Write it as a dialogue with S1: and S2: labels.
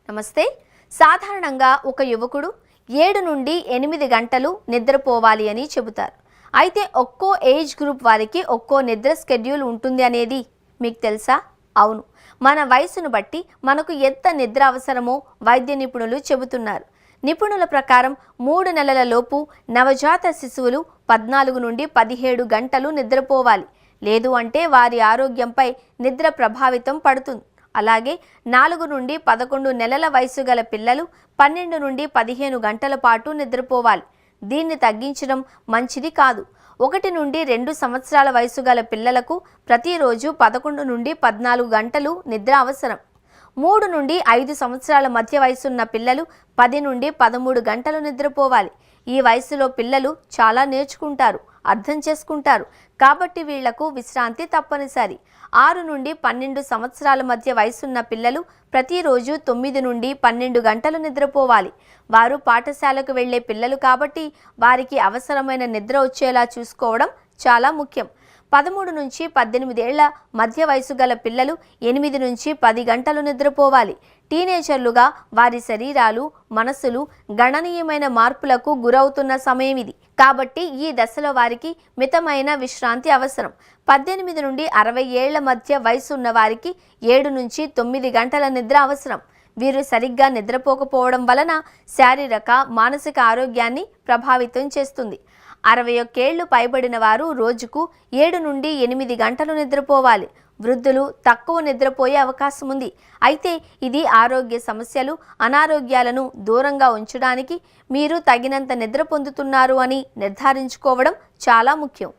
S1: నమస్తే. సాధారణంగా ఒక యువకుడు 7 నుండి 8 గంటలు నిద్రపోవాలి అని చెబుతారు. అయితే ఒక్కో ఏజ్ గ్రూప్ వారికి ఒక్కో నిద్ర షెడ్యూల్ ఉంటుంది అనేది మీకు తెలుసా? అవును, మన వయసును బట్టి మనకు ఎంత నిద్ర అవసరమో వైద్య నిపుణులు చెబుతున్నారు. నిపుణుల ప్రకారం 3 నెలల లోపు నవజాత శిశువులు 14 నుండి 17 గంటలు నిద్రపోవాలి. లేదు అంటే వారి ఆరోగ్యంపై నిద్ర ప్రభావితం పడుతుంది. అలాగే 4 నుండి 11 నెలల వయసు గల పిల్లలు 12 నుండి 15 గంటల పాటు నిద్రపోవాలి. దీన్ని తగ్గించడం మంచిది కాదు. 1 నుండి 2 సంవత్సరాల వయసు గల పిల్లలకు ప్రతిరోజు 11 నుండి 14 గంటలు నిద్ర అవసరం. 3 నుండి 5 సంవత్సరాల మధ్య వయసున్న పిల్లలు 10 నుండి 13 గంటలు నిద్రపోవాలి. ఈ వయసులో పిల్లలు చాలా నేర్చుకుంటారు, అర్థం చేసుకుంటారు. కాబట్టి వీళ్లకు విశ్రాంతి తప్పనిసరి. 6 నుండి 12 సంవత్సరాల మధ్య వయసున్న పిల్లలు ప్రతిరోజు 9 నుండి 12 గంటలు నిద్రపోవాలి. వారు పాఠశాలకు వెళ్లే పిల్లలు కాబట్టి వారికి అవసరమైన నిద్ర వచ్చేలా చూసుకోవడం చాలా ముఖ్యం. 13 నుంచి 18 ఏళ్ల మధ్య వయసు గల పిల్లలు 8 నుంచి 10 గంటలు నిద్రపోవాలి. టీనేజర్లుగా వారి శరీరాలు, మనసులు గణనీయమైన మార్పులకు గురవుతున్న సమయం ఇది. కాబట్టి ఈ దశలో వారికి మితమైన విశ్రాంతి అవసరం. 18 నుండి 60 ఏళ్ల మధ్య వయసు ఉన్న వారికి 7 నుంచి 9 గంటల నిద్ర అవసరం. వీరు సరిగ్గా నిద్రపోకపోవడం వలన శారీరక, మానసిక ఆరోగ్యాన్ని ప్రభావితం చేస్తుంది. 61 ఏళ్లు పైబడిన వారు రోజుకు 7 నుండి 8 గంటలు నిద్రపోవాలి. వృద్ధులు తక్కువ నిద్రపోయే అవకాశం ఉంది. అయితే ఇది ఆరోగ్య సమస్యలు, అనారోగ్యాలను దూరంగా ఉంచడానికి మీరు తగినంత నిద్ర పొందుతున్నారు అని నిర్ధారించుకోవడం చాలా ముఖ్యం.